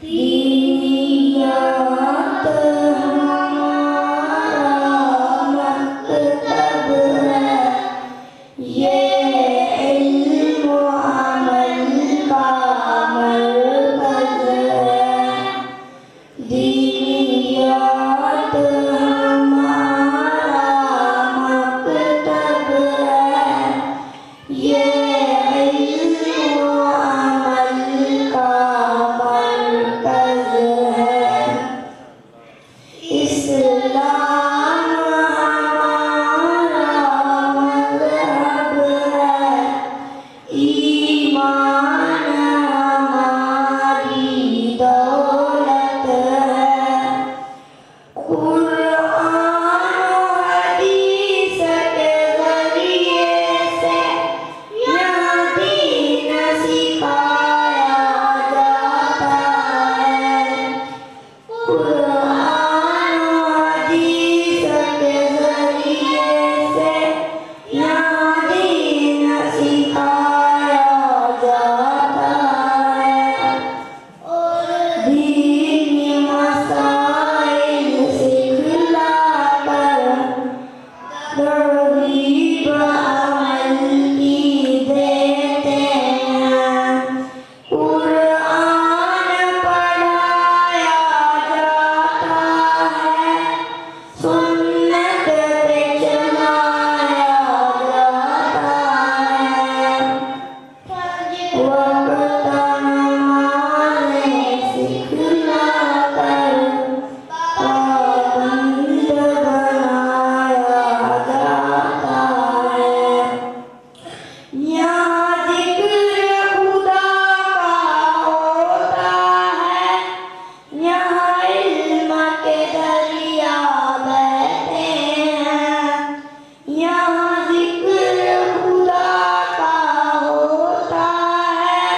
دینیات ہمارا مکتب ہے، یہ علم و عمل کا مرکز ہے۔ دینیات ہمارا مکتب ہے، یہ علم و عمل کا مرکز ہے۔ اسلام ہمارا مذہب ہے، ایمان ہماری دولت ہے۔ قرآن و حدیث کے ذریعے سے یہاں دین سکھایا جاتا ہے۔ قرآن و حدیث کے ذریعے سے یہاں دین سکھایا جاتا ہے، اور دینی مسائل سکھلا کر ترغیب عمل کی دیتے ہیں۔ قرآن پڑھایا جاتا ہے، سنت پہ چلایا جاتا ہے۔ وقت نمازیں سکھلا کر پابند بنایا جاتا ہے۔ یہاں ذکر خدا کا ہوتا ہے، یہاں علم کے دریا بہتے ہیں۔ یہاں ذکر خدا کا ہوتا ہے،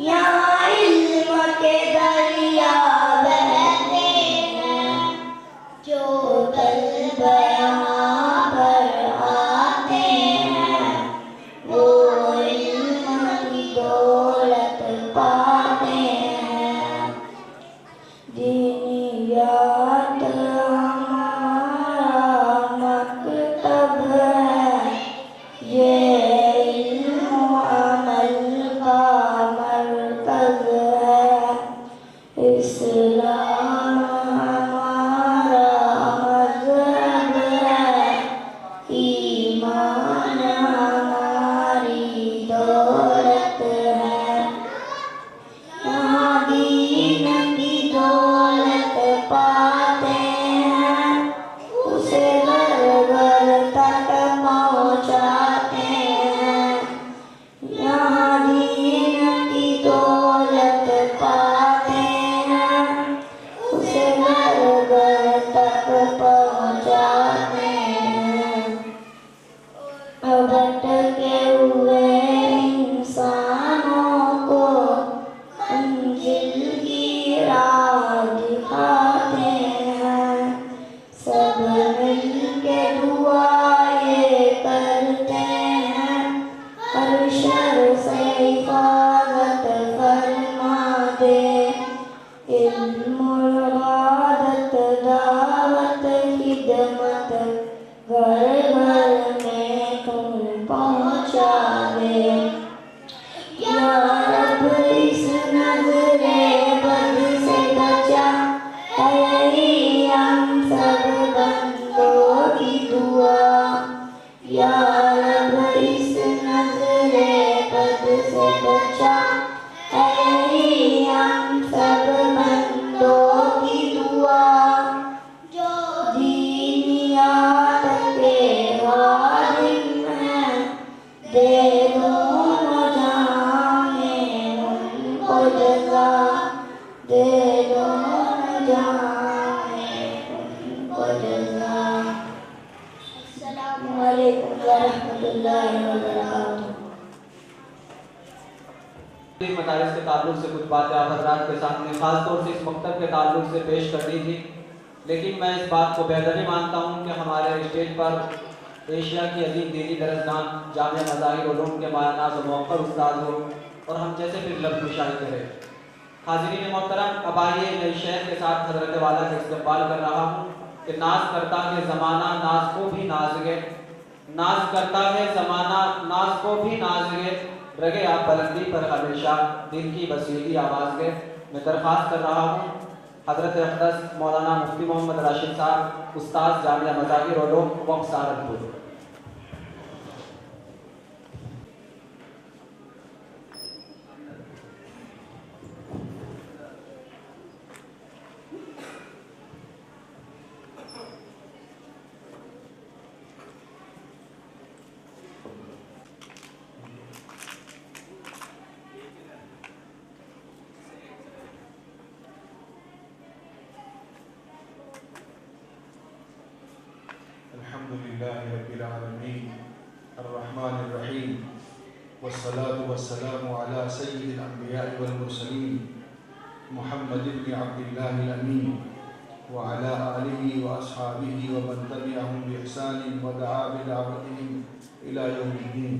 یہاں علم کے دریا بہتے ہیں۔ جو طلب یہاں پر آتے ہیں، وہ علم کی دولت پاتے ہیں۔ دینیات ہمارا مکتب ہے، یہ علم و عمل کا مرکز ہے۔ اسلام ہمارا مذہب ہے، ایمان ہماری دولت ہے۔ یہاں دین کی دولت پاتے ہیں، اسے گھر گھر تک پہنچاتے ہیں۔ یہاں دین کی دولت پاتے ہیں، اسے گھر گھر تک پہنچاتے ہیں۔ بھٹکے ہوئے انسانوں کو منزل کی راہ دکھاتے ہیں۔ سب مل کے دعا یہ کرتے ہیں، ہر شر سے حفاظت فرما دے۔ علم و عبادت دعوت خدمت گھر گھر میں تم پہنچا دے۔ یا رب اس نظر بد سے بچا، ہے یہی ہم سب بندوں کی دعا۔ یا رب اس نظر بد سے بچا، ہے یہی ہم سب بندوں کی دعا۔ جو دینیات کے خادم ہیں، دے دونوں جہاں میں ان کو جزا، دے دونوں جہاں میں ان کو جزا۔ السلام علیکم ورحمۃ اللہ وبرکاتہ۔ مدارس کے تعلق سے کچھ باتیں آپ حضرات کے سامنے خاص طور سے اس مکتب کے تعلق سے پیش کرنی تھی، لیکن میں اس بات کو بہتر مانتا ہوں کہ ہمارے اسٹیج پر ایشیا کی عظیم دینی درسگاہ جامعہ مظاہر علوم کے مایہ ناز و موقر استاد ہو اور ہم جیسے پھر لفظ شاعری کرے۔ حاضرین محترم، اب آئیے میں شیخ کے ساتھ حضرت والا کا استقبال کر رہا ہوں کہ ناز کرتا ہے زمانہ ناز کو بھی ناز گے، ناز کرتا ہے زمانہ ناز کو بھی ناز گے، رگے آپ بلندی پر ہمیشہ دل کی بسیلی آواز گے۔ میں درخواست کر رہا ہوں حضرت اقدس مولانا مفتی محمد راشد صاحب، استاد جامعہ مظاہر علوم وقف سہارنپور۔ الحمد لله رب العالمين الرحمن الرحيم والصلاة والسلام على سيد الأنبياء والمرسلين محمد بن عبد الله الأمين وعلى آله وأصحابه ومن تبعهم بإحسان ودعا بدعوتهم إلى يوم الدين.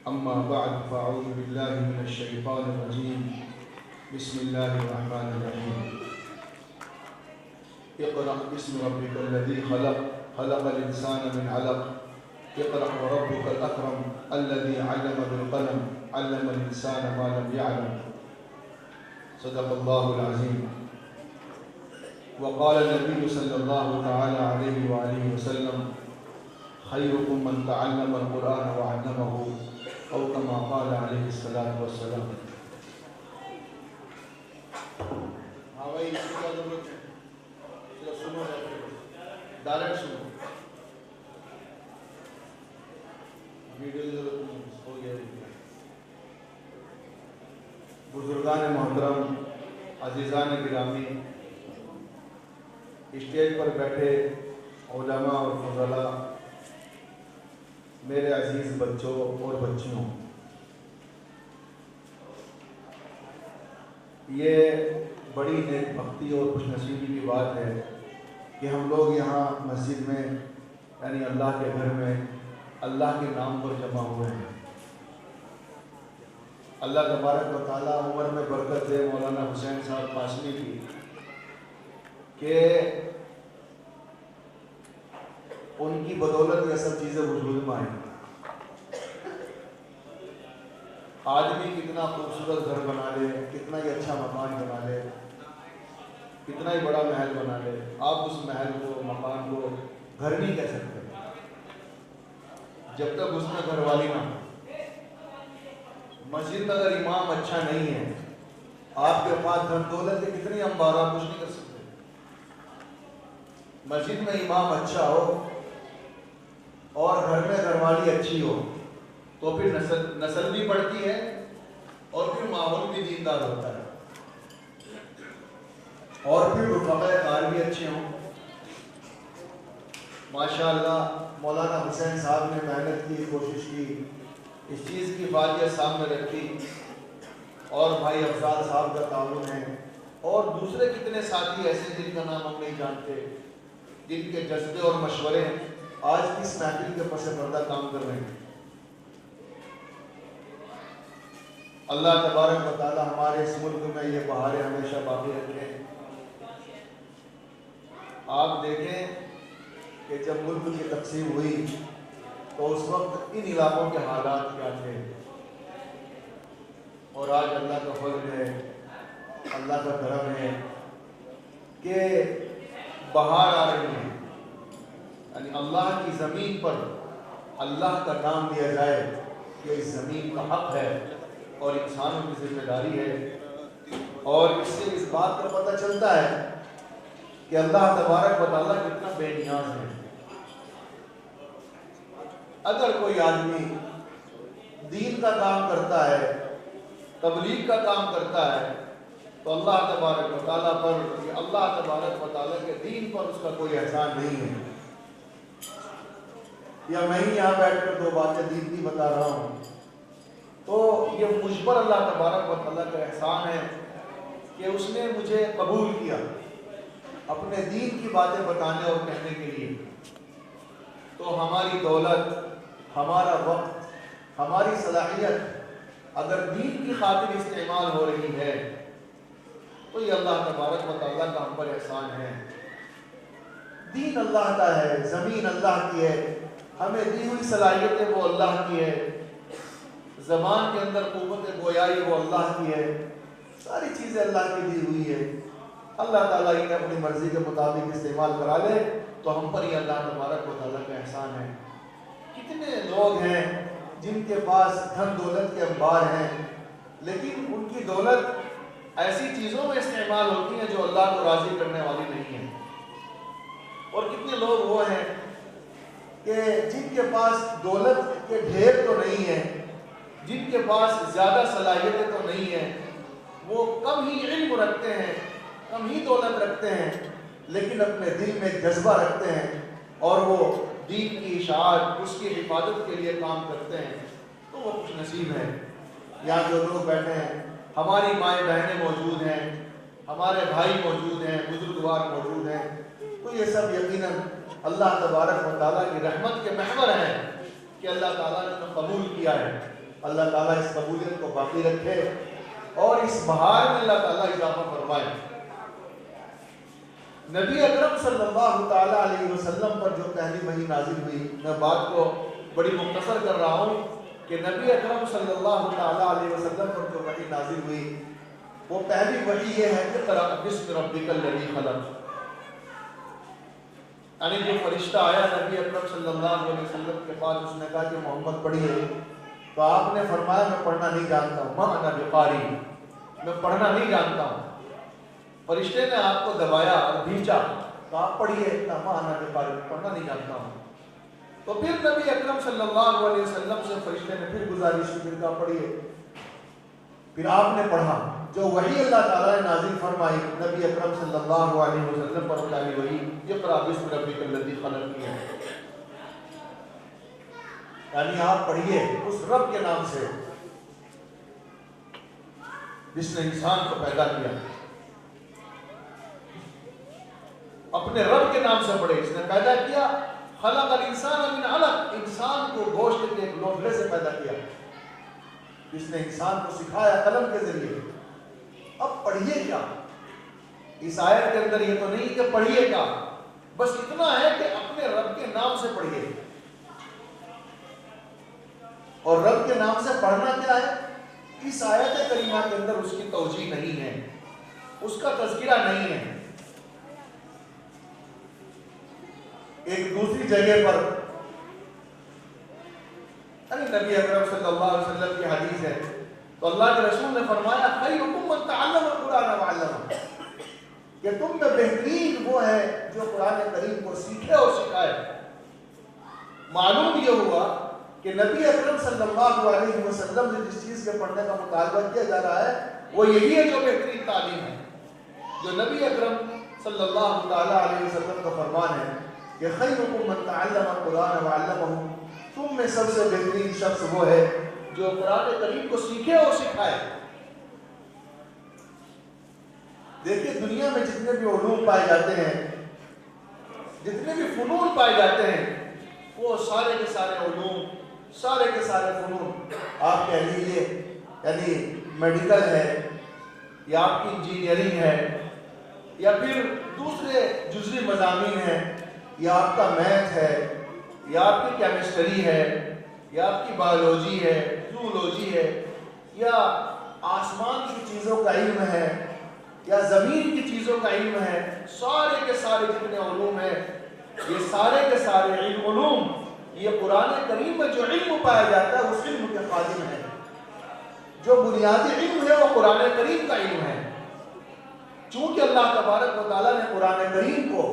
أما بعد فأعوذ بالله من الشيطان الرجيم. بسم الله الرحمن الرحيم. اقرأ باسم ربك الذي خلق خلق الإنسان من علق اقرأ وربك الأكرم الذي علم بالقلم علم الإنسان ما لم يعلم. صدق الله العظيم. وقال النبي صلى الله تعالى عليه وآله وسلم خيركم من تعلم القرآن وعلمه أو كما قال عليه الصلاة والسلام. ڈائریکٹ سنو ویڈیو کی ضرورت نہیں ہو گیا. بزرگان محترم، عزیزان گرامی، اسٹیج پر بیٹھے علماء اور فضلاء، میرے عزیز بچوں اور بچیوں، یہ بڑی نیک بختی اور خوش نصیبی کی بات ہے کہ ہم لوگ یہاں مسجد میں یعنی اللہ کے گھر میں اللہ کے نام پر جمع ہوئے ہیں. اللہ تبارک و تعالیٰ عمر میں برکت دے مولانا حسین صاحب قاسمی کی کہ ان کی بدولت یہ سب چیزیں وجود میں آئیں. آدمی کتنا خوبصورت گھر بنا لے، کتنا ہی اچھا مکان بنا لے، کتنا ہی بڑا محل بنا لے، آپ اس محل کو مکان کو گھر نہیں کہہ سکتے جب تک اس میں گھر والی نہ ہو. مسجد میں اگر امام اچھا نہیں ہے، آپ کے پاس دھن دولت کے کتنی انبار آپ کچھ نہیں کر سکتے. مسجد میں امام اچھا ہو اور گھر میں گھر والی اچھی ہو تو پھر نسل بھی بڑھتی ہے اور پھر ماحول بھی دیندار ہوتا ہے اور پھر رفقا کار بھی اچھے ہوں. ماشاءاللہ مولانا حسین صاحب نے محنت کی، کوشش کی، اس چیز کی فعالیت سامنے رکھی اور بھائی افضال صاحب کا تعاون ہے اور دوسرے کتنے ساتھی ایسے جن کا نام ہم نہیں جانتے، جن کے جذبے اور مشورے آج اس محفل کے پس پردہ کام کر رہے ہیں. اللہ تبارک و تعالی ہمارے اس ملک میں یہ بہاریں ہمیشہ باقی رکھیں. آپ دیکھیں کہ جب ملک کی تقسیم ہوئی تو اس وقت ان علاقوں کے حالات کیا تھے اور آج اللہ کا فضل ہے، اللہ کا کرم ہے کہ بہار آ رہی ہے. یعنی اللہ کی زمین پر اللہ کا نام لیا جائے کہ اس زمین کا حق ہے اور انسانوں کی ذمہ داری ہے. اور اس سے اس بات کا پتہ چلتا ہے کہ اللہ تبارک و تعالیٰ کتنا بے نیاز ہے. اگر کوئی آدمی دین کا کام کرتا ہے، تبلیغ کا کام کرتا ہے تو اللہ تبارک و تعالیٰ پر، اللہ تبارک و تعالیٰ کے دین پر اس کا کوئی احسان نہیں ہے. یا میں ہی یہاں بیٹھ کر دو باتیں دین کی بتا رہا ہوں تو یہ مجھ پر اللہ تبارک و تعالیٰ کا احسان ہے کہ اس نے مجھے قبول کیا اپنے دین کی باتیں بتانے اور کہنے کے لیے. تو ہماری دولت، ہمارا وقت، ہماری صلاحیت اگر دین کی خاطر استعمال ہو رہی ہے تو یہ اللہ تبارک و تعالیٰ کا ہم پر احسان ہے۔ دین اللہ کا ہے، زمین اللہ کی ہے، ہمیں دی ہوئی صلاحیتیں وہ اللہ کی ہے، زبان کے اندر قوت گویائی وہ اللہ کی ہے، ساری چیزیں اللہ کی دی ہوئی ہے۔ اللہ تعالیٰ انہیں اپنی مرضی کے مطابق استعمال کرا لے تو ہم پر ہی اللہ تبارک و تعالیٰ کا احسان ہے۔ کتنے لوگ ہیں جن کے پاس دھن دولت کے انبار ہیں، لیکن ان کی دولت ایسی چیزوں میں استعمال ہوتی ہیں جو اللہ کو راضی کرنے والی نہیں ہیں، اور کتنے لوگ وہ ہیں کہ جن کے پاس دولت کے ڈھیر تو نہیں ہیں، جن کے پاس زیادہ صلاحیتیں تو نہیں ہیں، وہ کم ہی علم رکھتے ہیں، کم ہی دولت رکھتے ہیں، لیکن اپنے دل میں جذبہ رکھتے ہیں اور وہ دین کی اشاعت، اس کی حفاظت کے لیے کام کرتے ہیں، تو وہ خوش نصیب ہیں۔ یہاں جو لوگ بیٹھے ہیں، ہماری مائیں بہنیں موجود ہیں، ہمارے بھائی موجود ہیں، بزرگوار موجود ہیں، تو یہ سب یقیناً اللہ تبارک و تعالیٰ کی رحمت کے محور ہیں کہ اللہ تعالیٰ نے انہیں قبول کیا ہے۔ اللہ تعالیٰ اس قبولیت کو باقی رکھے اور اس بہار میں اللہ تعالیٰ اضافہ فرمائے۔ نبی اکرم صلی اللہ تعالیٰ علیہ وسلم پر جو پہلی وحی نازل ہوئی، میں بات کو بڑی مختصر کر رہا ہوں کہ نبی اکرم صلی اللہ تعالیٰ علیہ وسلم پر جو وحی نازل ہوئی، وہ پہلی وحی یہ ہے کہ اقرأ باسم ربک الذی خلق، یعنی جو فرشتہ آیا نبی اکرم صلی اللہ علیہ وسلم کے پاس، اس نے کہا کہ محمد پڑھیے، تو آپ نے فرمایا میں پڑھنا نہیں جانتا ہوں، ما انا بقاری، میں پڑھنا نہیں جانتا ہوں۔ فرشتے نے آپ کو دبایا اور بھیجا تو آپ پڑھیے، ما انا بقاری، پڑھنا نہیں جانتا ہوں۔ تو پھر نبی اکرم صلی اللہ علیہ وسلم سے فرشتے نے پھر گزارش کی، پھر کہا پڑھیے، پھر آپ نے پڑھا۔ جو وحی اللہ تعالیٰ نے نازل فرمائی نبی اکرم صلی اللہ علیہ وسلم پر پہلی وحی اقرأ باسم ربک الذی خلق کی ہے، یعنی آپ پڑھیے اس رب کے نام سے جس نے انسان کو پیدا کیا، اپنے رب کے نام سے پڑھے، اس نے پیدا کیا، خلق الانسان من علق، انسان کو گوشت کے ایک لوتھڑے سے پیدا کیا، جس نے انسان کو سکھایا قلم کے ذریعے۔ اب پڑھیے کیا؟ اس آیت کے اندر یہ تو نہیں کہ پڑھیے کیا، بس اتنا ہے کہ اپنے رب کے نام سے پڑھیے۔ اور رب کے نام سے پڑھنا کیا ہے؟ اس آیت کریمہ کے اندر اس کی توجیہ نہیں ہے، اس کا تذکرہ نہیں ہے۔ ایک دوسری جگہ پر نبی اکرم صلی اللہ علیہ وسلم کی حدیث ہے، تو اللہ کے رسول نے فرمایا خیرکم من تعلم القرآن وعلمہ، کہ تم میں بہترین وہ ہے جو قرآن کریم کو سیکھے اور سکھائے۔ معلوم یہ ہوا کہ نبی اکرم صلی اللہ علیہ وسلم سے جس چیز کے پڑھنے کا مطالبہ کیا جا رہا ہے وہ یہی ہے جو بہترین تعلیم ہے، جو نبی اکرم صلی اللہ تعالیٰ علیہ وسلم کا فرمان ہے کہ خیرکم من تعلم القرآن وعلمہ، تم میں سب سے بہترین شخص وہ ہے جو قرآن کریم کو سیکھے اور سکھائے۔ دیکھیے دنیا میں جتنے بھی علوم پائے جاتے ہیں، جتنے بھی فنون پائے جاتے ہیں، وہ سارے کے سارے علوم، سارے کے سارے فنون، آپ کہہ لیجیے یعنی میڈیکل ہے، یا آپ کی انجینئرنگ ہے، یا پھر دوسرے جزوی مضامین ہیں، یا آپ کا میتھ ہے، یا آپ کی کیمسٹری ہے، یا آپ کی بایولوجی ہے، زولوجی ہے، یا آسمان کی چیزوں کا علم ہے، یا زمین کی چیزوں کا علم ہے، سارے کے سارے جتنے علوم ہیں، یہ سارے کے سارے علوم یہ قرآن کریم میں جو علم پایا جاتا ہے اس علم کے خادم ہے۔ جو بنیادی علم ہے وہ قرآن کریم کا علم ہے۔ چونکہ اللہ تبارک و تعالیٰ نے قرآن کریم کو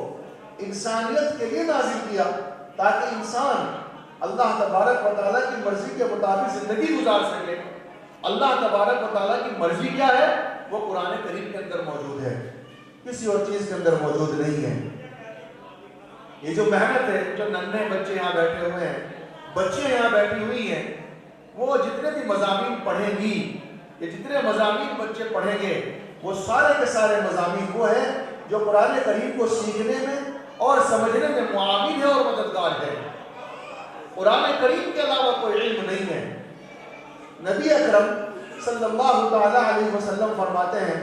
انسانیت کے لیے نازل کیا تاکہ انسان اللہ تبارک و تعالیٰ کی مرضی کے مطابق زندگی گزار سکے۔ اللہ تبارک و تعالیٰ کی مرضی کیا ہے وہ قرآن کریم کے اندر موجود ہے، کسی اور چیز کے اندر موجود نہیں ہے۔ یہ جو محنت ہے، جو ننھے بچے یہاں بیٹھے ہوئے ہیں، بچے یہاں بیٹھی ہوئی ہیں، وہ جتنے بھی مضامین پڑھیں گی، یہ جتنے مضامین بچے پڑھیں گے، وہ سارے کے سارے مضامین وہ ہیں جو قرآن کریم کو سیکھنے میں اور سمجھنے میں معاون ہے اور مددگار ہے۔ قرآن کریم کے علاوہ کوئی علم نہیں ہے۔ نبی اکرم صلی اللہ تعالیٰ علیہ وسلم فرماتے ہیں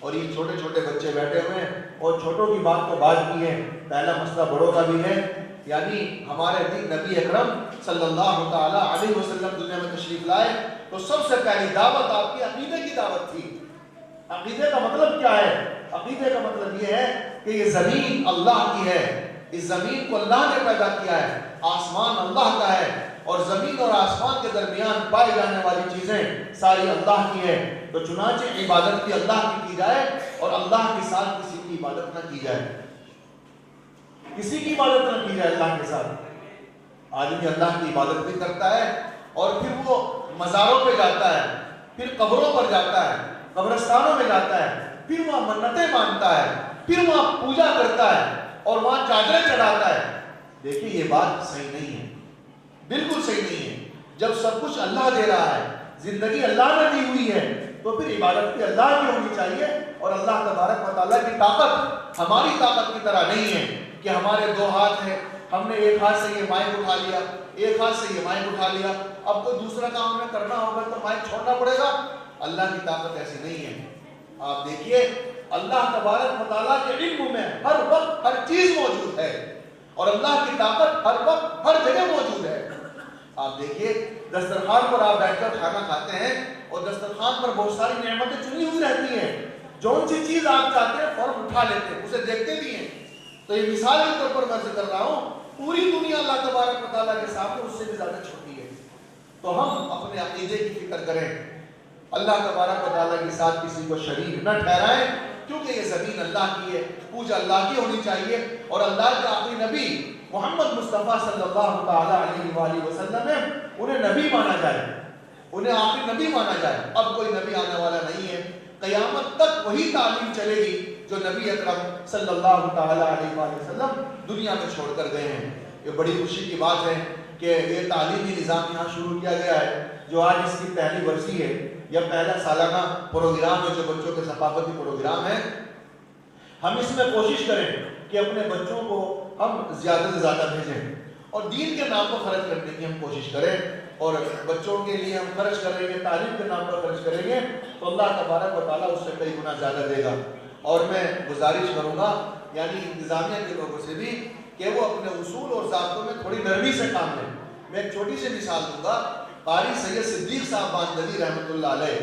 اور یہ چھوٹے چھوٹے بچے بیٹھے ہوئے ہیں اور چھوٹوں کی بات تو بات کی ہے، پہلا مسئلہ بڑوں کا بھی ہے. یعنی ہمارے دین نبی اکرم صلی اللہ تعالی علیہ وسلم دنیا میں تشریف لائے تو سب سے پہلی دعوت آپ کی عقیدے کی دعوت تھی. عقیدے کا مطلب کیا ہے؟ عقیدے کا مطلب یہ ہے کہ یہ زمین اللہ کی ہے، اس زمین کو اللہ نے پیدا کیا ہے، آسمان اللہ کا ہے، اور زمین اور آسمان کے درمیان پائی جانے والی چیزیں ساری اللہ کی ہے. تو چنانچہ عبادت بھی اللہ کی جائے اور اللہ کے ساتھ کسی کی عبادت نہ کی جائے. کسی کی عبادت نہ کی جائے اللہ کے ساتھ. آدمی اللہ کی عبادت بھی کرتا ہے اور پھر وہ مزاروں پہ جاتا ہے، پھر قبروں پر جاتا ہے، قبرستانوں میں جاتا ہے، پھر وہاں منتیں مانگتا ہے، پھر وہاں پوجا کرتا ہے اور وہاں چادریں چڑھاتا ہے. دیکھیے یہ بات صحیح نہیں ہے، بالکل صحیح نہیں ہے. جب سب کچھ اللہ دے رہا ہے، زندگی اللہ نے دی ہوئی ہے، تو پھر عبادت بھی اللہ کی ہونی چاہیے. اور اللہ تبارک و تعالیٰ کی طاقت ہماری طاقت کی طرح نہیں ہے کہ ہمارے دو ہاتھ ہیں، ہم نے ایک ہاتھ سے یہ مائک اٹھا لیا، ایک ہاتھ سے یہ مائک اٹھا لیا، اب کوئی دوسرا کام ہمیں کرنا ہوگا تو مائک چھوڑنا پڑے گا. اللہ کی طاقت ایسی نہیں ہے. آپ دیکھیے اللہ تبارک و تعالیٰ کے علم میں ہر وقت ہر چیز موجود ہے اور اللہ کی طاقت ہر وقت ہر جگہ موجود ہے. آپ دیکھیے دسترخوان پر آپ بیٹھ کر کھانا کھاتے ہیں اور دسترخوان پر بہت ساری نعمتیں چنی ہوئی رہتی ہیں. جون سی چیز آپ چاہتے ہیں فوراً اٹھا لیتے ہیں، اسے دیکھتے بھی ہیں. تو یہ مثال کے طور پر میں ذکر کر رہا ہوں، پوری دنیا اللہ تبارک و تعالیٰ کے سامنے اس سے بھی زیادہ چھوٹی ہے. تو ہم اپنے عقیدے کی فکر کریں، اللہ تبارک و تعالیٰ کے ساتھ کسی کو شریک نہ ٹھہرائیں، کیونکہ یہ زمین اللہ کی ہے، پوجا اللہ کی ہونی چاہیے. اور اللہ کے آخری نبی محمد مصطفیٰ صلی اللہ تعالیٰ علیہ وآلہ وسلم ہے، انہیں نبی مانا جائے، انہیں آخری نبی مانا جائے. اب کوئی نبی آنے والا نہیں ہے، قیامت تک وہی تعلیم چلے گی جو نبی اکرم صلی اللہ تعالیٰ علیہ وآلہ وسلم دنیا میں چھوڑ کر گئے ہیں. یہ بڑی خوشی کی بات ہے کہ یہ تعلیمی نظام یہاں شروع کیا گیا ہے، جو آج اس کی پہلی برسی ہے یا پہلا سالانہ پروگرام ہے جو بچوں کے ثقافتی پروگرام ہے. ہم اس میں کوشش کریں کہ اپنے بچوں کو ہم زیادہ سے زیادہ بھیجیں اور دین کے نام پر خرچ کرنے کی ہم کوشش کریں، اور بچوں کے لیے ہم خرچ کریں گے، تعلیم کے نام پر خرچ کریں گے تو اللہ تبارک و تعالیٰ اس سے کئی گنا زیادہ دے گا. اور میں گزارش کروں گا یعنی انتظامیہ کے لوگوں سے بھی کہ وہ اپنے اصول اور ضابطوں میں تھوڑی نرمی سے کام لیں. میں ایک چھوٹی سی مثال دوں گا. قاری سید صدیق صاحب باندھوی رحمۃ اللہ علیہ،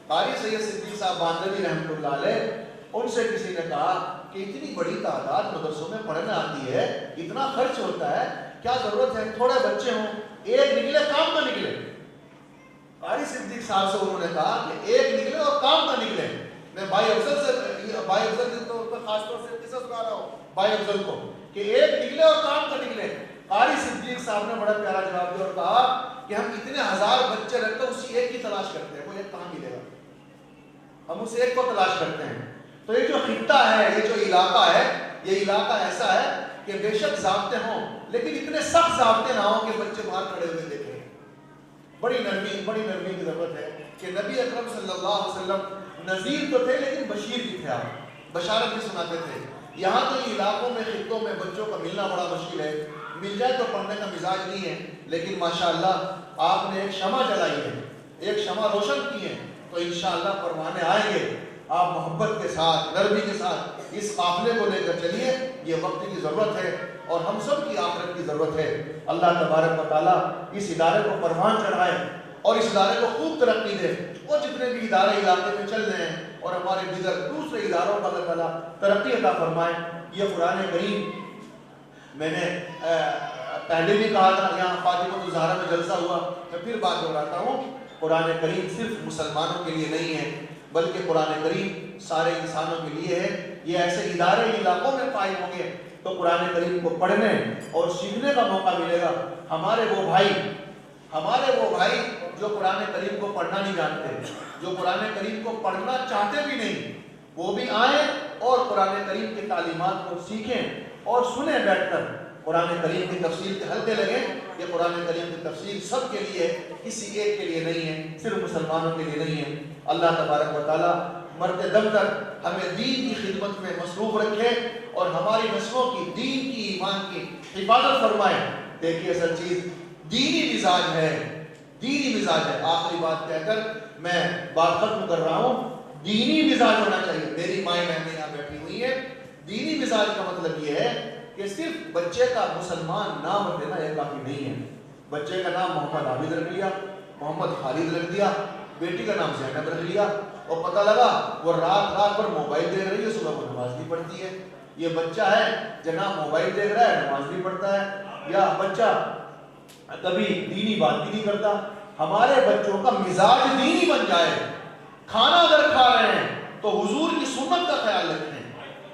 قاری سید صدیق صاحب باندھوی رحمۃ اللہ علیہ، ان سے کسی نے کہا کہ اتنی بڑی تعداد مدرسوں میں پڑھنے آتی ہے، اتنا خرچ ہوتا ہے، کیا ضرورت ہے تھوڑے بچے ہوں، ایک نکلے کام نہ نکلے. قاری صدیق صاحب سے انہوں نے کہا کہ ایک نکلے اور کام نہ نکلے. میں بھائی افضل سے خاص طور سے قصہ سنا رہا ہوں بھائی افضل کو کہ ایک نکلے اور کام نہ نکلے. قاری صدیق صاحب نے بڑا پیارا جواب دیا اور کہا کہ ہم اتنے ہزار بچے رکھ کر اسی ایک کی تلاش کرتے ہیں، وہ ایک کہاں ملے گا، ہم اس ایک کو تلاش کرتے ہیں. تو یہ جو خطہ ہے، یہ جو علاقہ ہے، یہ علاقہ ایسا ہے کہ بے شک ضابطے ہوں لیکن اتنے سخت ضابطے نہ ہوں کہ بچے باہر کھڑے ہوئے دیکھیں. بڑی نرمی کی ضرورت ہے کہ نبی اکرم صلی اللہ علیہ وسلم نذیر تو تھے لیکن بشیر بھی تھے، آپ بشارت بھی سناتے تھے. یہاں تو علاقوں میں خطوں میں بچوں کا ملنا بڑا مشکل ہے، مل جائے تو پڑھنے کا مزاج نہیں ہے، لیکن ماشاءاللہ آپ نے ایک شمع جلائی ہے، ایک شمع روشن کی ہے، تو انشاءاللہ پروانے آئیں گے. آپ محبت کے ساتھ، نرمی کے ساتھ اس قافلے کو لے کر چلیے. یہ وقت کی ضرورت ہے اور ہم سب کی آخرت کی ضرورت ہے. اللہ تبارک و تعالیٰ اس ادارے کو پروان چڑھائے اور اس ادارے کو خوب ترقی دے. اور جتنے بھی ادارے علاقے میں چل رہے ہیں اور ہمارے دیگر دوسرے اداروں کا اللہ تعالیٰ ترقی عطا فرمائے. یہ قرآن کریم میں نے پہلے بھی کہا تھا، یہاں فاطمہ الزہرا میں جلسہ ہوا، میں پھر بات دہراتا ہوں، قرآن کریم صرف مسلمانوں کے لیے نہیں ہے بلکہ قرآن کریم سارے انسانوں کے لیے ہے. یہ ایسے ادارے علاقوں میں قائم ہوں گے تو قرآن کریم کو پڑھنے اور سیکھنے کا موقع ملے گا. ہمارے وہ بھائی جو قرآن کریم کو پڑھنا نہیں جانتے، جو قرآن کریم کو پڑھنا چاہتے بھی نہیں، وہ بھی آئیں اور قرآن کریم کی تعلیمات کو سیکھیں اور سنیں بیٹھ کر. قرآن کریم کی تفسیر کے حلقے لگیں. یہ قرآن کریم کی تفسیر سب کے لیے ہے، کسی ایک کے لیے نہیں ہے، صرف مسلمانوں کے لیے نہیں ہے. اللہ تبارک و تعالیٰ مرتے دم تک ہمیں دین کی خدمت میں مصروف رکھے اور ہماری نسلوں کی دین کی، ایمان کی حفاظت فرمائے. دیکھیے اصل چیز دینی مزاج ہے، دینی مزاج ہے. آخری بات کہہ کر میں بات ختم کر رہا ہوں. دینی مزاج ہونا چاہیے. میری مائیں بہنیں یہاں بیٹھی ہوئی ہیں. دینی مزاج کا مطلب یہ ہے کہ صرف بچے کا مسلمان نام رکھ دینا یہ کافی نہیں ہے. بچے کا نام محمد عابد رکھ لیا, محمد خالد رکھ دیا, بیٹی کا نام زینب رکھ لیا, اور پتہ لگا وہ رات پر موبائل دیکھ رہی ہے, صبح کو نماز نہیں پڑھتی ہے. یہ بچہ ہے جناب موبائل دیکھ رہا ہے, نماز نہیں پڑھتا ہے. یا بچہ کبھی دینی بات بھی نہیں کرتا. ہمارے بچوں کا مزاج دینی بن جائے. کھانا اگر کھا رہے ہیں تو حضور کی سنت کا خیال رکھیں.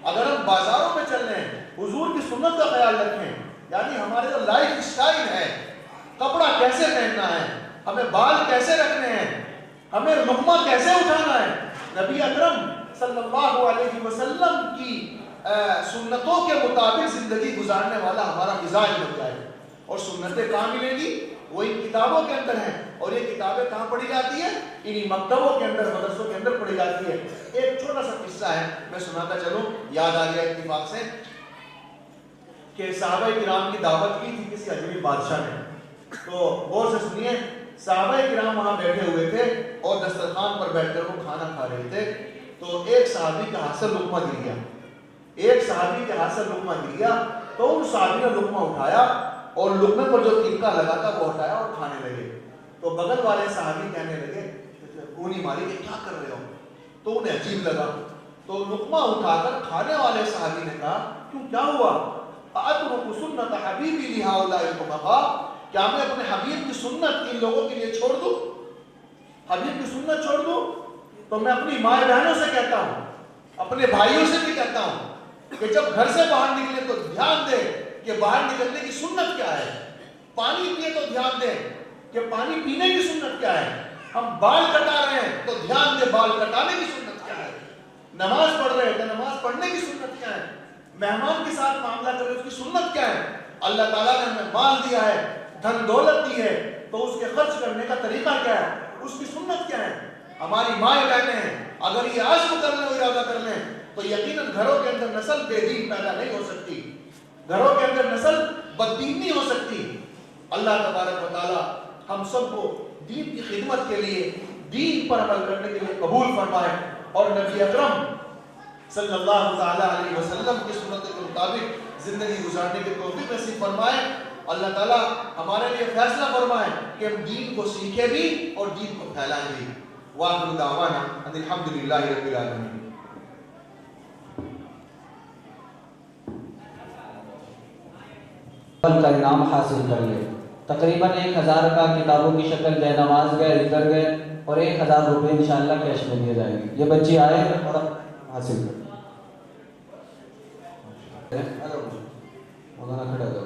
اگر ہم بازاروں میں چل رہے ہیں حضور کی سنت کا خیال رکھیں. یعنی ہمارے جو لائف اسٹائل ہے, کپڑا کیسے پہننا ہے, ہمیں بال کیسے رکھنے ہیں, ہمیں لقمہ کیسے اٹھانا ہے, نبی اکرم صلی اللہ علیہ وسلم کی سنتوں کے مطابق زندگی گزارنے والا ہمارا مزاج بن جائے. اور سنتیں کہاں ملیں گی؟ وہ ان کتابوں کے اندر ہیں. اور یہ کتابیں کہاں پڑھی جاتی ہیں؟ انہی مکتبوں کے اندر, مدرسوں کے اندر پڑھی جاتی ہے. ایک چھوٹا سا قصہ ہے, میں سناتا چلوں, یاد آ گیا اتفاق سے, کہ صحابہ کرام کی دعوت کی تھی کسی اجنبی بادشاہ نے. تو غور سے سنیے, صحابہ کرام وہاں بیٹھے ہوئے تھے اور دسترخوان پر بیٹھ کر وہ کھانا کھا رہے تھے. تو ایک صحابی کا ہاتھ سے لقمہ گر گیا. ایک صحابی کے ہاتھ سے لقمہ گر گیا تو ان صحابی نے لقمہ اٹھایا اور لقمے پر جو تنکا لگا تھا وہ ہٹایا اور کھانے لگے. تو بغل والے صحابی کہنے لگے گونی ماری کہ کیا کر رہے ہو؟ تو انہیں عجیب لگا. تو لقمہ اٹھا کر کھانے والے صحابی نے کہا کیوں, کیا ہوا؟ اترک سنت حبیبی لہؤلاء الحنفاء, کیا میں اپنے حبیب کی سنت ان لوگوں کے لیے چھوڑ دوں؟ حبیب کی سنت چھوڑ دوں؟ تو میں اپنی مائیں بہنوں سے کہتا ہوں, اپنے بھائیوں سے بھی کہتا ہوں کہ جب گھر سے باہر نکلے تو دھیان دے کہ باہر نکلنے کی سنت کیا ہے. پانی پیے تو دھیان دے کہ پانی پینے کی سنت کیا ہے. ہم بال کٹا رہے ہیں تو دھیان دے بال کٹانے کی سنت کیا ہے. نماز پڑھ رہے ہیں تو نماز پڑھنے کی سنت کیا ہے. مہمان کے ساتھ معاملہ کرے اس کی سنت کیا ہے. اللہ تعالیٰ نے ہمیں مال دیا ہے, دھن دولت دی ہے, تو اس کے خرچ کرنے کا طریقہ کیا ہے, اس کی سنت کیا ہے. ہماری مائیں بہنیں ہیں, اگر یہ عزم کر لیں, ارادہ کر لیں, تو یقیناً گھروں کے اندر نسل بے دین پیدا نہیں ہو سکتی, گھروں کے اندر نسل بددین نہیں ہو سکتی. اللہ تبارک و تعالی ہم سب کو دین کی خدمت کے لیے, دین پر عمل کرنے کے لیے قبول فرمائے, اور نبی اکرم صلی اللہ تعالی علیہ وسلم کی سنت کے مطابق زندگی گزارنے کی توفیق نصیب فرمائے. اللہ تعالیٰ ہمارے لیے فیصلہ فرمائے کہ ہم دین کو سیکھیں بھی اور دین کو پھیلائیں بھی. وآخر دعوانا ان الحمدللہ رب العالمین. کا انعام حاصل کر لے. تقریباً 1000 کا کتابوں کی شکل جائے نماز گئے, ذکر گئے, اور 1000 روپے انشاءاللہ کیش میں دیے جائیں گے. یہ بچی آئے اور حاصل کر کھڑا ہو.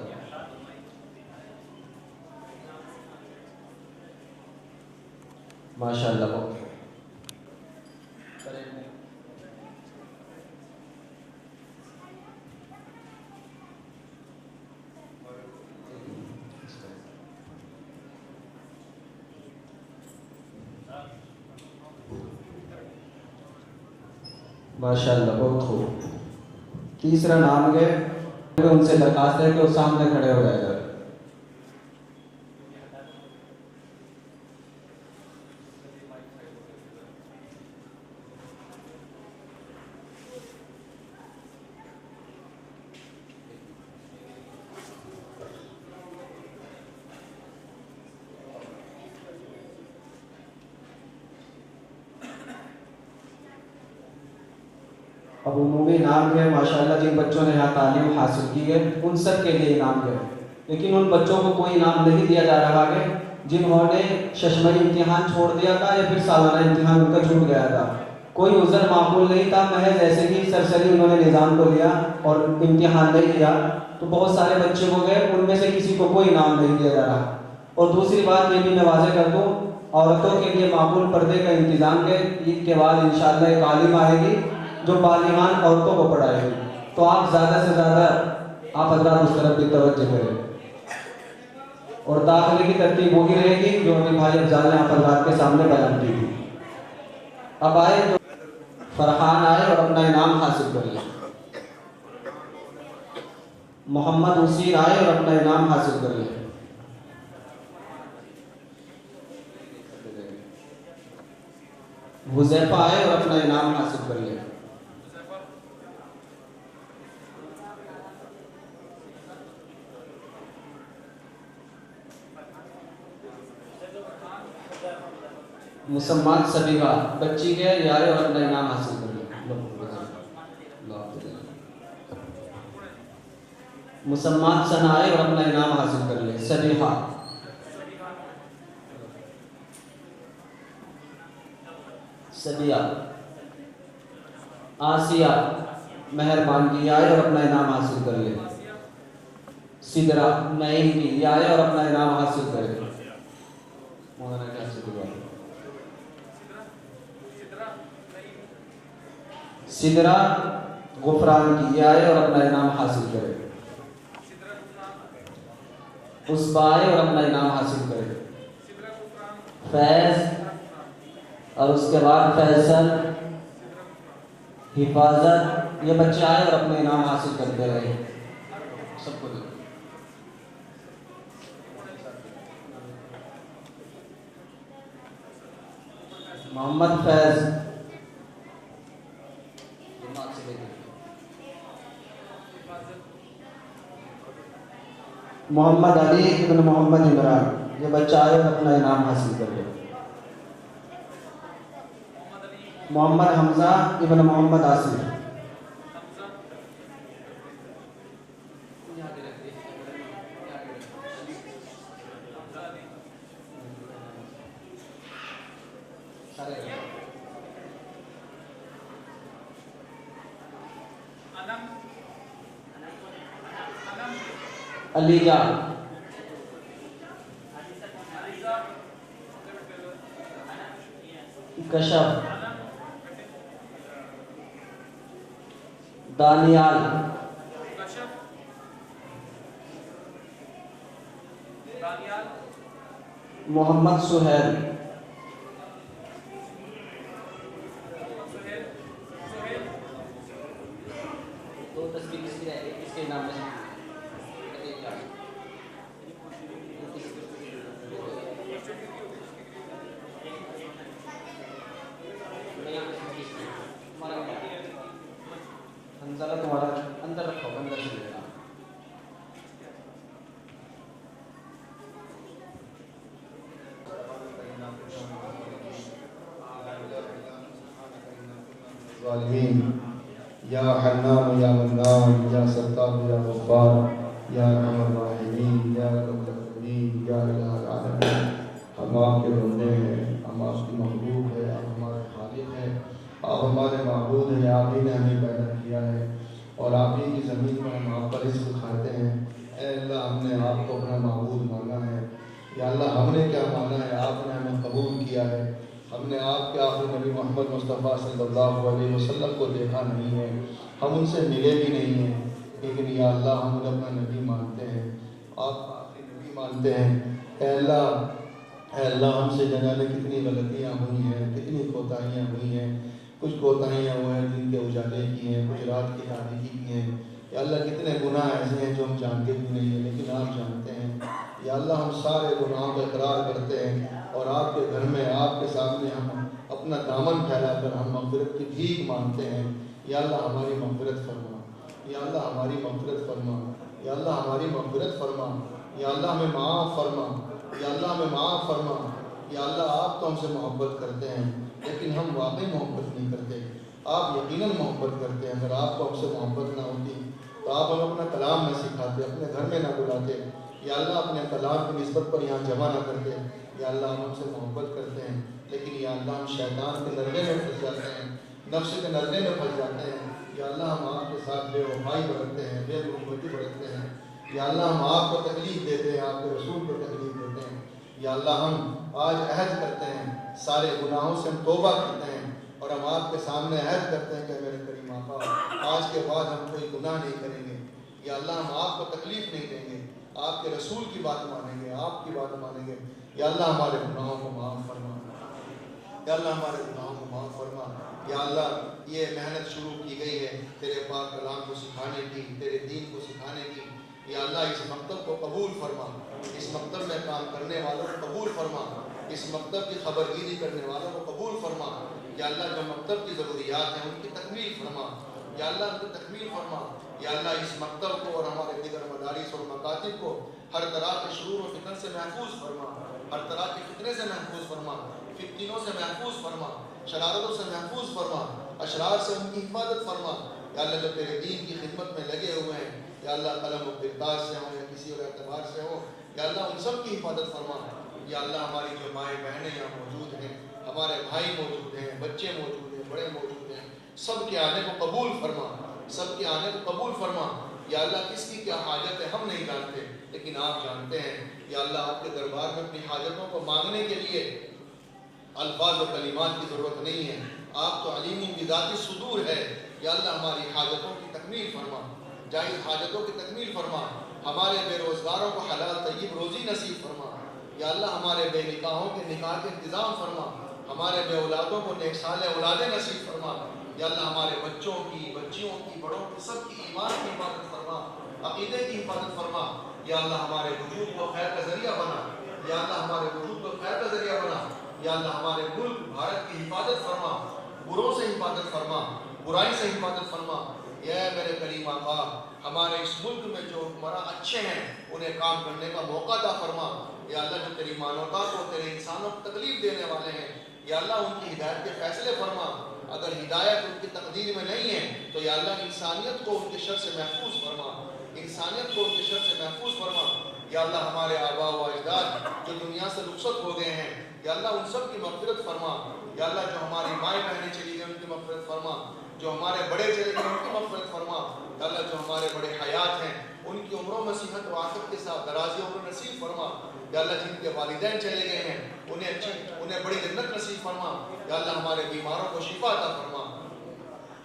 ماشاء اللہ. ماشاء اللہ, بہت خوب. تیسرا نام ہے, ان سے درخواست ہے کہ وہ سامنے کھڑے ہو جائے گا. اب عمومی انعام ہے ماشاءاللہ جن بچوں نے یہاں تعلیم حاصل کی ہے ان سب کے لیے انعام ہے, لیکن ان بچوں کو کوئی انعام نہیں دیا جا رہا ہے جنہوں نے ششمئی امتحان چھوڑ دیا تھا یا پھر سالانہ امتحان ان کا چھوٹ گیا تھا. کوئی عذر معقول نہیں تھا, محض ایسے ہی سرسری انہوں نے نظام کو لیا اور امتحان نہیں دیا, تو بہت سارے بچے ہو گئے, ان میں سے کسی کو کوئی انعام نہیں دیا جا رہا. اور دوسری بات یہ بھی میں واضح کر دوں, عورتوں کے لیے معقول پردے کا انتظام ہے. عید کے بعد انشاءاللہ ایک عالم آئے گی جو بالغان عورتوں کو پڑھائے گی, تو آپ زیادہ سے زیادہ آپ حضرات اس طرف بھی توجہ کریں. اور داخلے کی ترتیب وہی رہے گی جو ابھی بھائی افضال نے آپ حضرات کے سامنے بیان کی تھی. اب آئے جو فرحان آئے اور اپنا انعام حاصل کر لیں. محمد حسین آئے اور اپنا انعام حاصل کر لیں. حذیفہ آئے اور اپنا انعام حاصل کر لے. مسمات صبیحہ بچی کے یارے اور اپنا انعام حاصل کر لے. مسمات ثنا آئے اور اپنا انعام حاصل کر لے. صبیحہ صبیہ آسیہ مہربان کی آئے اور اپنا انعام حاصل کر لے. سدرہ نعیم کی آئے اور اپنا انعام حاصل کرے. مولانا کیا سے دعا. سدرہ غفران کی آئے اور اپنا انعام حاصل کرے. عصبہ آئے اور اپنا انعام حاصل کرے. فیض اور اس کے بعد فیصل حفاظت یہ بچے آئے اور اپنے انعام حاصل کرتے رہے. سب کو دے. محمد فیض محمد علی ابن محمد عمران یہ بچہ آئے اور اپنا انعام حاصل کر لے. محمد حمزہ ابن محمد آصف علیجہ کشف دانیال محمد سہیل دو تصویر کس کی ہے اس کے نام میں حنظلہ تمہارا اندر رکھو اندر سے لینا. یا حنان یا منان یا ستار یا غفار یا ارحم الراحمین یا رب العالمین یا الہ العالمین. ہم آپ کے بندے ہیں, ہم آپ کی مخلوق ہے, آپ ہمارے خالق ہیں, آپ ہمارے معبود ہیں. آپ ہی نے ہمیں پیدا کیا ہے اور آپ ہی کی زمین پر ہم آپ کا رزق کھاتے ہیں. اے اللہ ہم نے آپ کو اپنا معبود مانا ہے. یا اللہ ہم نے کیا مانا ہے, آپ نے ہمیں قبول کیا ہے. ہم نے آپ کے آخری نبی محمد مصطفیٰ صلی اللہ علیہ وسلم کو دیکھا نہیں ہے, ہم ان سے ملے بھی نہیں ہیں, لیکن یا اللہ ہم انہیں اپنا نبی مانتے ہیں, آپ کا آخری نبی مانتے ہیں. اے اللہ ہم سے جانے کتنی غلطیاں ہوئی ہیں, کتنی کوتاہیاں ہوئی ہیں. کچھ کوتاہیاں ہوئے ہیں جن کے اجالے کی ہیں, کچھ رات کی تاریکی کی ہیں. یا اللہ کتنے گناہ ایسے ہیں جو ہم جانتے بھی نہیں ہیں لیکن آپ جانتے ہیں. یا اللہ ہم سارے گناہوں کا اقرار کرتے ہیں اور آپ کے گھر میں آپ کے سامنے ہم اپنا دامن پھیلا کر ہم مغفرت کی بھیک مانگتے ہیں. یا اللہ ہماری مغفرت فرما, یا اللہ ہماری مغفرت فرما, یا اللہ ہماری مغفرت فرما, یا اللہ ہمیں معاف فرما, یا اللہ ہمیں معاف فرما. یا اللہ آپ تو ہم سے محبت کرتے ہیں لیکن ہم واقعی محبت نہیں کرتے. آپ یقیناً محبت کرتے ہیں. اگر آپ کو ہم سے محبت نہ ہوتی تو آپ ہمیں اپنا کلام نہ سکھاتے, اپنے گھر میں نہ بلاتے. یا اللہ اپنے کلام کی نسبت پر یہاں جمع نہ کرتے. یا اللہ ہم سے محبت کرتے ہیں لیکن یا اللہ ہم شیطان کے نرغے میں پھنس جاتے ہیں, نفس کے نرغے میں پھنس جاتے ہیں. یا اللہ ہم آپ کے ساتھ بے وفائی برتتے ہیں, بے محبتی برتتے ہیں. یا اللہ ہم آپ کو تکلیف دیتے ہیں, آپ کے رسول کو تکلیف دیتے ہیں. یا اللہ ہم آج عہد کرتے ہیں, سارے گناہوں سے ہم توبہ کرتے ہیں اور ہم آپ کے سامنے عہد کرتے ہیں کہ میرے کریم آقا آج کے بعد ہم کوئی گناہ نہیں کریں گے. یا اللہ ہم آپ کو تکلیف نہیں دیں گے, آپ کے رسول کی بات مانیں گے, آپ کی بات مانیں گے. یا اللہ ہمارے گناہوں کو معاف فرما, یا اللہ ہمارے گناہوں کو معاف فرما. یا اللہ یہ محنت شروع کی گئی ہے تیرے پاک کلام کو سکھانے کی, تیرے دین کو سکھانے کی. یا اللہ اس مکتب کو قبول فرما, اس مکتب میں کام کرنے والوں کو قبول فرما, اس مکتب کی خبرگیری کرنے والوں کو قبول فرما. یا اللہ جو مکتب کی ضروریات ہیں ان کی تکمیل فرما، یا اللہ ان کی تکمیل فرما، یا اللہ اس مکتب کو اور ہمارے دیگر مدارس اور مکاتب کو ہر طرح کے شرور و فتن سے محفوظ فرما، ہر طرح کے فتنے سے محفوظ فرما، فتنوں سے محفوظ فرما، شرارتوں سے محفوظ فرما، اشرار سے ان کی حفاظت فرما، یا اللہ جو تیرے دین کی خدمت میں لگے ہوئے ہیں، یا اللہ قلم و کردار سے ہوں یا کسی اور اعتبار سے ہوں، یا اللہ ان سب کی حفاظت فرما، یا اللہ ہماری جو مائیں بہنیں یہاں موجود ہیں، ہمارے بھائی موجود ہیں، بچے موجود ہیں، بڑے موجود ہیں، سب کے آنے کو قبول فرما، سب کے آنے کو قبول فرما، یا اللہ کس کی کیا حاجت ہے ہم نہیں جانتے لیکن آپ جانتے ہیں، یا اللہ آپ کے دربار میں اپنی حاجتوں کو مانگنے کے لیے الفاظ و کلمات کی ضرورت نہیں ہے، آپ تو علیم بذات الصدور ہے، یا اللہ ہماری حاجتوں کی تکمیل فرما، جائز حاجتوں کی تکمیل فرما، ہمارے بے روزگاروں کو حلال طیب روزی نصیب فرما، یا اللہ ہمارے بے نکاحوں کے نکاح کے انتظام فرما، ہمارے بے اولادوں کو نیک سال اولادیں نصیب فرما، یا اللہ ہمارے بچوں کی، بچیوں کی، بڑوں کی، سب کی ایمان کی حفاظت فرما، عقیدے کی حفاظت فرما، یا اللہ ہمارے وجود کو خیر کا ذریعہ بنا، یا اللہ ہمارے وجود کو خیر کا ذریعہ بنا، یا اللہ ہمارے ملک بھارت کی حفاظت فرما، بروں سے حفاظت فرما، برائی سے حفاظت فرما، یا میرے کریم آقا ہمارے اس ملک میں جو حکمراں اچھے ہیں انہیں کام کرنے کا موقع عطا فرما، یا اللہ جو تیری مانوتا کو، تیرے انسانوں کو تکلیف دینے والے ہیں، یا اللہ ان کی ہدایت کے فیصلے فرما، اگر ہدایت ان کی تقدیر میں نہیں ہے تو یا اللہ انسانیت کو ان کے شر سے محفوظ فرما، انسانیت کو ان کے شر سے محفوظ فرما، یا اللہ ہمارے آباء و اجداد جو دنیا سے رخصت ہو گئے ہیں، یا اللہ ان سب کی مغفرت فرما، یا اللہ جو ہماری مائیں بہنیں چلی گئیں ان کی مغفرت فرما، جو ہمارے بڑے چلے گئے ان کی مغفرت فرما، یا اللہ جو ہمارے بڑے حیات ہیں ان کی عمر و صحت و عافیت کے ساتھ دراز عمر نصیب فرما، یا اللہ جن کے والدین چلے گئے ہیں انہیں بڑی جنت نصیب فرما، یا اللہ ہمارے بیماروں کو شفا عطا فرما،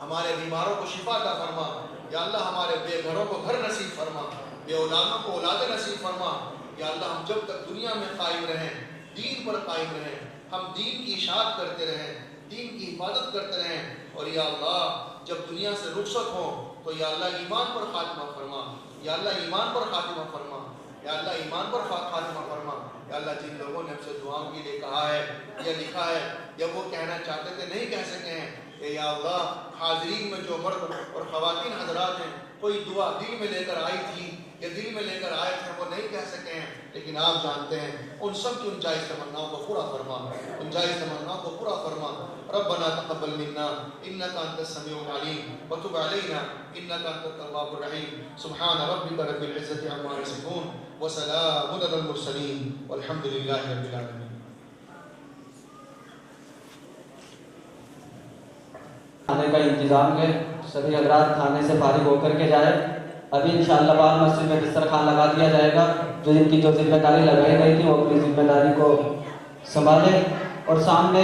ہمارے بیماروں کو شفا عطا فرما، یا اللہ ہمارے بے گھروں کو گھر نصیب فرما، بے اولادوں کو اولادیں نصیب فرما، یا اللہ ہم جب تک دنیا میں قائم رہیں، دین پر قائم رہیں، ہم دین کی اشاعت کرتے رہیں، دین کی حفاظت کرتے رہیں، اور یا اللہ جب دنیا سے رخصت ہوں تو یا اللہ ایمان پر خاتمہ فرما، یا اللہ ایمان پر خاتمہ فرما، یا اللہ ایمان پر خاتمہ فرما، یا اللہ جن لوگوں نے ہم سے دعاؤں کے لیے کہا ہے یا لکھا ہے یا وہ کہنا چاہتے تھے نہیں کہہ سکے ہیں، کہ یا اللہ حاضرین میں جو مرد اور خواتین حضرات ہیں کوئی دعا دل میں لے کر آئی تھی یا دل میں لے کر آئے تھے وہ نہیں کہہ سکے ہیں، لیکن آپ جانتے ہیں ان سب کی ان جائز تمناؤں کو پورا فرما، ان جائز تمناؤں کو پورا فرما، ربنا تقبل منا انك انت السميع العليم وتب علينا انك انت التواب الرحيم، سبحان ربك رب العزة عما يصفون وسلام على المرسلين والحمد لله رب العالمين۔ کھانے کا انتظام ہے، سبھی حضرات کھانے سے فارغ ہو کر کے جائے، ابھی انشاءاللہ بعد مسجد میں دسترخوان لگا دیا جائے گا، جو جن کی جو ذمہ داری لگائی گئی تھی وہ اپنی ذمہ داری کو سنبھالے، اور سامنے